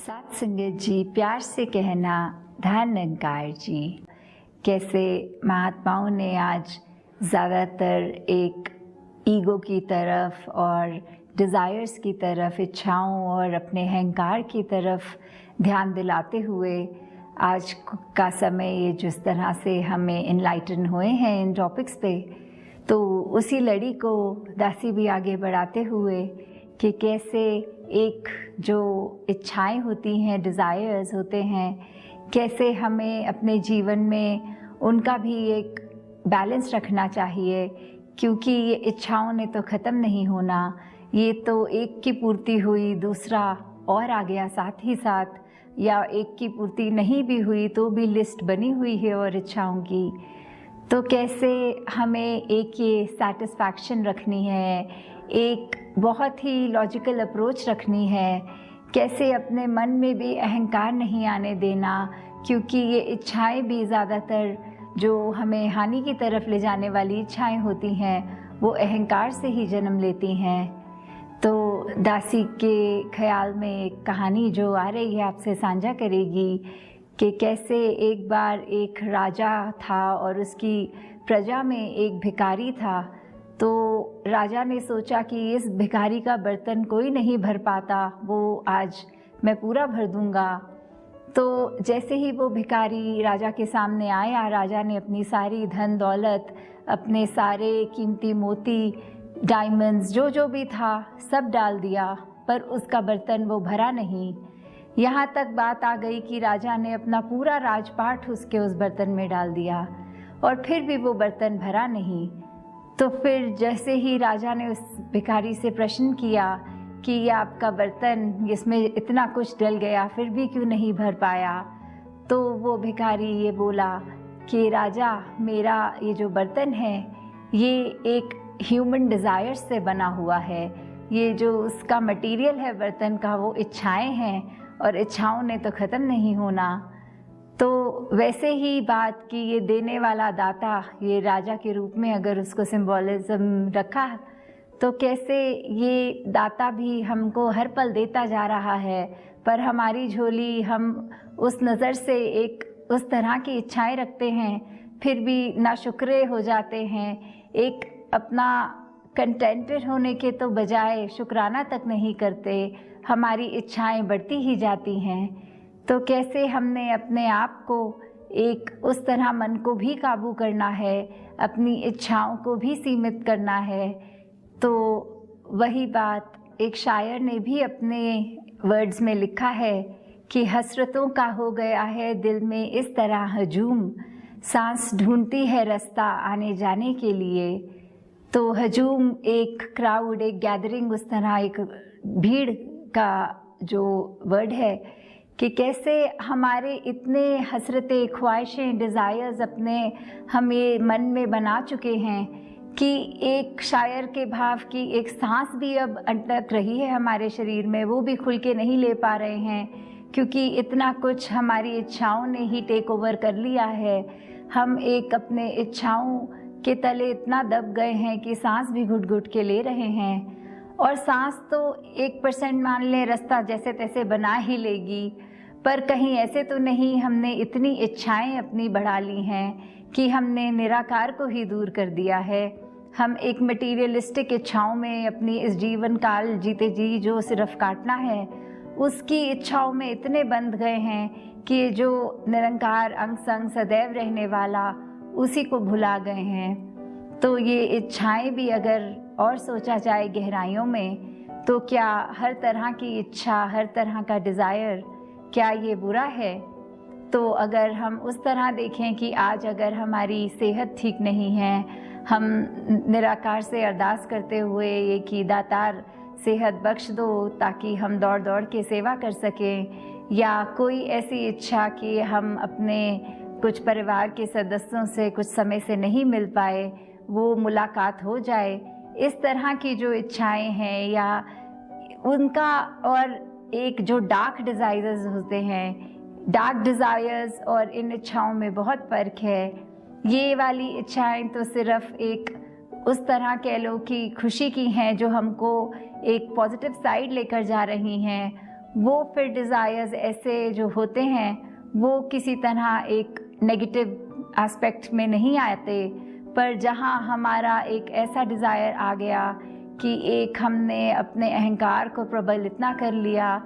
सात संगत जी, प्यार से कहना धन निरंकार जी। कैसे महात्माओं ने आज ज़्यादातर एक ईगो की तरफ और डिज़ायर्स की तरफ, इच्छाओं और अपने अहंकार की तरफ ध्यान दिलाते हुए आज का समय ये जिस तरह से हमें इनलाइटन हुए हैं इन टॉपिक्स पे, तो उसी लड़ी को दासी भी आगे बढ़ाते हुए कि कैसे एक जो इच्छाएं होती हैं, डिज़ायर्स होते हैं, कैसे हमें अपने जीवन में उनका भी एक बैलेंस रखना चाहिए, क्योंकि ये इच्छाओं ने तो ख़त्म नहीं होना। ये तो एक की पूर्ति हुई, दूसरा और आ गया साथ ही साथ, या एक की पूर्ति नहीं भी हुई तो भी लिस्ट बनी हुई है और इच्छाओं की। तो कैसे हमें एक ये सेटिस्फैक्शन रखनी है, एक बहुत ही लॉजिकल अप्रोच रखनी है, कैसे अपने मन में भी अहंकार नहीं आने देना, क्योंकि ये इच्छाएं भी ज़्यादातर जो हमें हानि की तरफ ले जाने वाली इच्छाएं होती हैं वो अहंकार से ही जन्म लेती हैं। तो दासी के ख्याल में एक कहानी जो आ रही है आपसे साझा करेगी कि कैसे एक बार एक राजा था और उसकी प्रजा में एक भिखारी था। तो राजा ने सोचा कि इस भिखारी का बर्तन कोई नहीं भर पाता, वो आज मैं पूरा भर दूंगा। तो जैसे ही वो भिखारी राजा के सामने आया, राजा ने अपनी सारी धन दौलत, अपने सारे कीमती मोती, डायमंड्स, जो जो भी था सब डाल दिया, पर उसका बर्तन वो भरा नहीं। यहाँ तक बात आ गई कि राजा ने अपना पूरा राजपाट उसके उस बर्तन में डाल दिया और फिर भी वो बर्तन भरा नहीं। तो फिर जैसे ही राजा ने उस भिखारी से प्रश्न किया कि ये आपका बर्तन, इसमें इतना कुछ डल गया, फिर भी क्यों नहीं भर पाया, तो वो भिखारी ये बोला कि राजा, मेरा ये जो बर्तन है ये एक ह्यूमन डिज़ायर से बना हुआ है। ये जो उसका मटेरियल है बर्तन का वो इच्छाएं हैं और इच्छाओं ने तो ख़त्म नहीं होना। तो वैसे ही बात कि ये देने वाला दाता, ये राजा के रूप में अगर उसको सिंबॉलिज्म रखा, तो कैसे ये दाता भी हमको हर पल देता जा रहा है, पर हमारी झोली हम उस नज़र से एक उस तरह की इच्छाएं रखते हैं, फिर भी नाशुक्रे हो जाते हैं। एक अपना कंटेंटेड होने के तो बजाय शुक्राना तक नहीं करते, हमारी इच्छाएं बढ़ती ही जाती हैं। तो कैसे हमने अपने आप को एक उस तरह मन को भी काबू करना है, अपनी इच्छाओं को भी सीमित करना है। तो वही बात एक शायर ने भी अपने वर्ड्स में लिखा है कि हसरतों का हो गया है दिल में इस तरह हजूम, सांस ढूंढती है रास्ता आने जाने के लिए। तो हजूम एक क्राउड, एक गैदरिंग, उस तरह एक भीड़ का जो वर्ड है कि कैसे हमारे इतने हसरतें, ख्वाहिशें, डिज़ायर्स अपने हम ये मन में बना चुके हैं कि एक शायर के भाव की एक सांस भी अब अटक रही है हमारे शरीर में, वो भी खुल के नहीं ले पा रहे हैं, क्योंकि इतना कुछ हमारी इच्छाओं ने ही टेक ओवर कर लिया है। हम एक अपने इच्छाओं के तले इतना दब गए हैं कि सांस भी घुट घुट के ले रहे हैं। और सांस तो 1% मान लें रास्ता जैसे तैसे बना ही लेगी, पर कहीं ऐसे तो नहीं हमने इतनी इच्छाएं अपनी बढ़ा ली हैं कि हमने निराकार को ही दूर कर दिया है। हम एक मटीरियलिस्टिक इच्छाओं में अपनी इस जीवन काल जीते जी जो सिर्फ काटना है, उसकी इच्छाओं में इतने बंध गए हैं कि ये जो निरंकार अंग संग सदैव रहने वाला, उसी को भुला गए हैं। तो ये इच्छाएं भी अगर और सोचा जाए गहराइयों में, तो क्या हर तरह की इच्छा, हर तरह का डिज़ायर, क्या ये बुरा है? तो अगर हम उस तरह देखें कि आज अगर हमारी सेहत ठीक नहीं है, हम निराकार से अरदास करते हुए ये कि दातार सेहत बख्श दो ताकि हम दौड़ दौड़ के सेवा कर सकें, या कोई ऐसी इच्छा कि हम अपने कुछ परिवार के सदस्यों से कुछ समय से नहीं मिल पाए, वो मुलाकात हो जाए, इस तरह की जो इच्छाएं हैं, या उनका और एक जो डार्क डिज़ायर्स होते हैं, डार्क डिज़ायर्स और इन इच्छाओं में बहुत फ़र्क है। ये वाली इच्छाएं तो सिर्फ एक उस तरह कह लो कि खुशी की हैं जो हमको एक पॉजिटिव साइड लेकर जा रही हैं, वो फिर डिज़ायर्स ऐसे जो होते हैं वो किसी तरह एक नेगेटिव एस्पेक्ट में नहीं आते, पर जहाँ हमारा एक ऐसा डिज़ायर आ गया कि एक हमने अपने अहंकार को प्रबल इतना कर लिया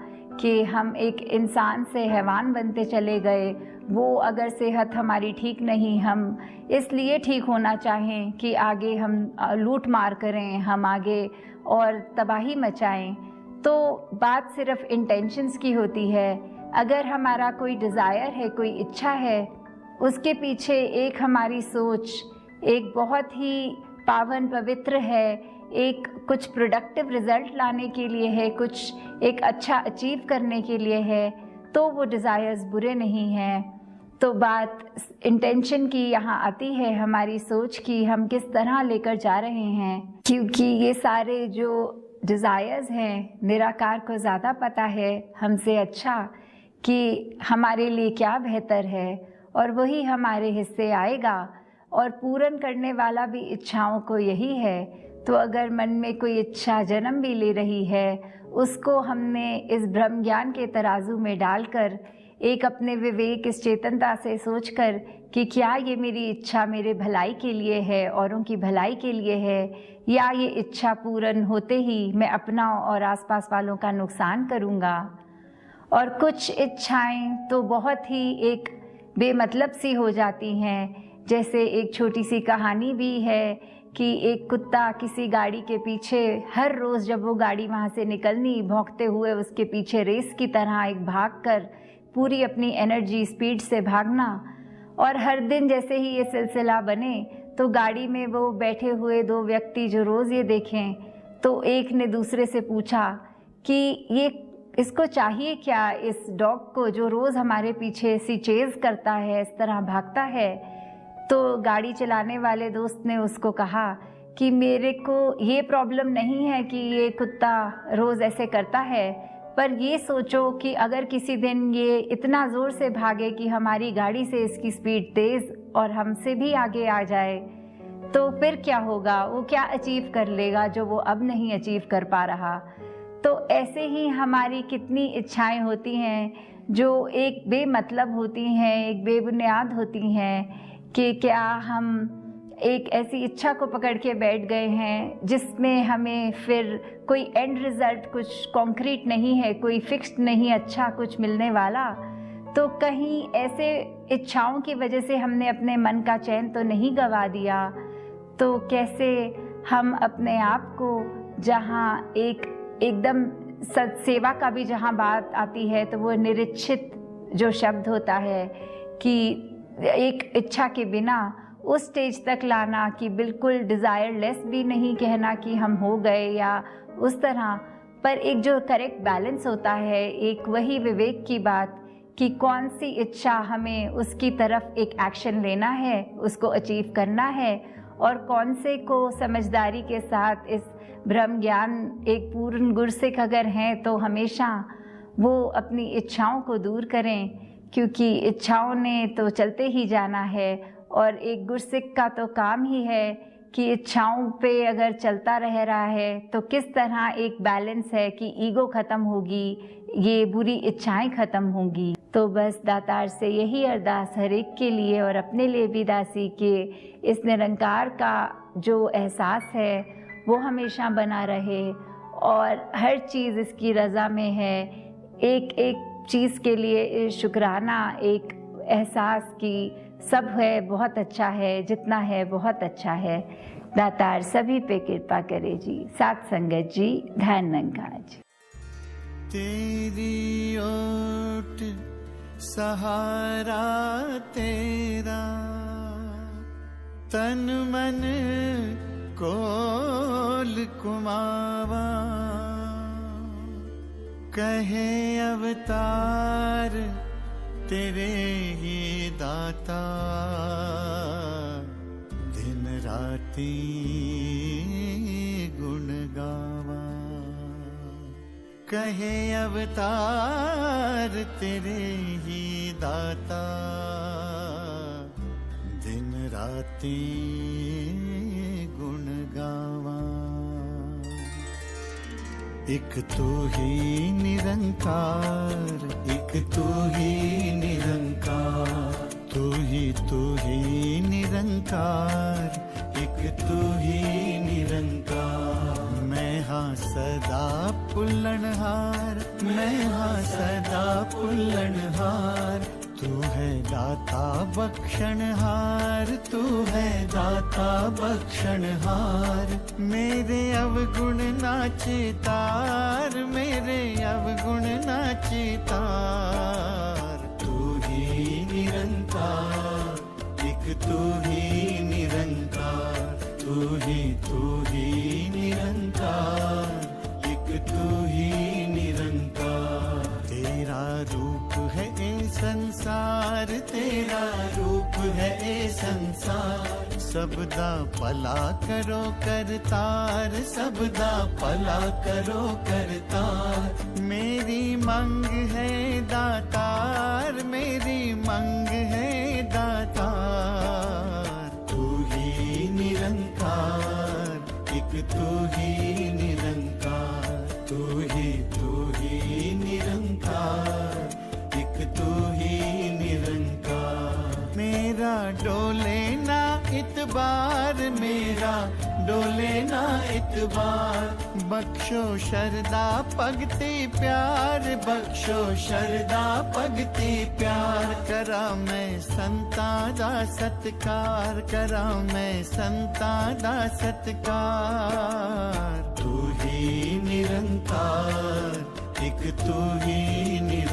कि हम एक इंसान से हैवान बनते चले गए। वो अगर सेहत हमारी ठीक नहीं, हम इसलिए ठीक होना चाहें कि आगे हम लूट मार करें, हम आगे और तबाही मचाएं। तो बात सिर्फ इंटेंशंस की होती है। अगर हमारा कोई डिज़ायर है, कोई इच्छा है, उसके पीछे एक हमारी सोच एक बहुत ही पावन पवित्र है, एक कुछ प्रोडक्टिव रिजल्ट लाने के लिए है, कुछ एक अच्छा अचीव करने के लिए है, तो वो डिज़ायर्स बुरे नहीं हैं। तो बात इंटेंशन की यहाँ आती है, हमारी सोच की, हम किस तरह लेकर जा रहे हैं। क्योंकि ये सारे जो डिज़ायर्स हैं, निराकार को ज़्यादा पता है हमसे अच्छा कि हमारे लिए क्या बेहतर है, और वही हमारे हिस्से आएगा। और पूर्ण करने वाला भी इच्छाओं को यही है। तो अगर मन में कोई इच्छा जन्म भी ले रही है, उसको हमने इस ब्रह्म ज्ञान के तराजू में डालकर एक अपने विवेक, इस चेतनता से सोचकर कि क्या ये मेरी इच्छा मेरे भलाई के लिए है, औरों की भलाई के लिए है, या ये इच्छा पूर्ण होते ही मैं अपना और आसपास वालों का नुकसान करूँगा। और कुछ इच्छाएं तो बहुत ही एक बेमतलब सी हो जाती हैं। जैसे एक छोटी सी कहानी भी है कि एक कुत्ता किसी गाड़ी के पीछे, हर रोज़ जब वो गाड़ी वहाँ से निकलनी, भौंकते हुए उसके पीछे रेस की तरह एक भागकर पूरी अपनी एनर्जी स्पीड से भागना। और हर दिन जैसे ही ये सिलसिला बने तो गाड़ी में वो बैठे हुए दो व्यक्ति जो रोज़ ये देखें, तो एक ने दूसरे से पूछा कि ये इसको चाहिए क्या, इस डॉग को जो रोज़ हमारे पीछे ऐसी चेज़ करता है, इस तरह भागता है। तो गाड़ी चलाने वाले दोस्त ने उसको कहा कि मेरे को ये प्रॉब्लम नहीं है कि ये कुत्ता रोज़ ऐसे करता है, पर ये सोचो कि अगर किसी दिन ये इतना ज़ोर से भागे कि हमारी गाड़ी से इसकी स्पीड तेज़ और हमसे भी आगे आ जाए, तो फिर क्या होगा, वो क्या अचीव कर लेगा जो वो अब नहीं अचीव कर पा रहा। तो ऐसे ही हमारी कितनी इच्छाएं होती हैं जो एक बेमतलब होती हैं, एक बेबुनियाद होती हैं, कि क्या हम एक ऐसी इच्छा को पकड़ के बैठ गए हैं जिसमें हमें फिर कोई एंड रिज़ल्ट, कुछ कॉन्क्रीट नहीं है, कोई फिक्स्ड नहीं अच्छा कुछ मिलने वाला। तो कहीं ऐसे इच्छाओं की वजह से हमने अपने मन का चैन तो नहीं गंवा दिया। तो कैसे हम अपने आप को, जहाँ एकदम सत्सेवा का भी जहाँ बात आती है, तो वो निरीक्षित जो शब्द होता है कि एक इच्छा के बिना उस स्टेज तक लाना कि बिल्कुल डिज़ायरलेस भी नहीं कहना कि हम हो गए या उस तरह, पर एक जो करेक्ट बैलेंस होता है, एक वही विवेक की बात कि कौन सी इच्छा हमें उसकी तरफ एक एक्शन लेना है, उसको अचीव करना है, और कौन से को समझदारी के साथ इस ब्रह्म ज्ञान, एक पूर्ण गुरसिक अगर हैं तो हमेशा वो अपनी इच्छाओं को दूर करें, क्योंकि इच्छाओं ने तो चलते ही जाना है। और एक गुरसिक का तो काम ही है कि इच्छाओं पे अगर चलता रह रहा है तो किस तरह एक बैलेंस है कि ईगो ख़त्म होगी, ये बुरी इच्छाएं ख़त्म होंगी। तो बस दातार से यही अरदास हर एक के लिए और अपने लिए भी दासी के इस निरंकार का जो एहसास है वो हमेशा बना रहे, और हर चीज़ इसकी रज़ा में है। एक एक चीज़ के लिए शुक्राना, एक एहसास की सब है, बहुत अच्छा है, जितना है बहुत अच्छा है। दातार सभी पे कृपा करे जी। साथ संगत जी, ध्यान निरंकार जी। तेरी ओट सहारा तेरा, तन मन कोल कुमावा, कहे अवतार तेरे ही दाता, दिन राती गुण गावा। कहे अवतार तेरे ही दाता, दिन राती गुण गावा। एक तू ही निरंकार, एक तू ही निरंकार, तू ही निरंकार, एक तू ही निरंकार। मैं हाँ सदा पुल्लनहार, मैं हाँ सदा पुल्लनहार, तू है दाता बख्शनहार, तू है दाता बख्शनहार। मेरे अवगुण नाचे तार, मेरे अवगुण नाचे तार। तू ही निरंकार, एक तू ही निरंकार, तू ही निरंकार, एक तू ही निरंकार। तेरा रूप है ए संसार, तेरा रूप है ए संसार। सबदा भला करो करतार, सबदा भला करो करतार। मेरी मंग है दातार, मेरी मंग है दातार। तू ही निरंकार, एक तू ही निरंकार, तू ही निरंकार, एक तू ही निरंकार। मेरा डोले ना इतबार, मेरा डोले ना इतबार। बख्शो शरदा भगति प्यार, बख्शो शरदा भगति प्यार। करा मैं संता दा सत्कार, करा मैं संता दा सत्कार। तू ही निरंकार, एक तू ही निरंकार।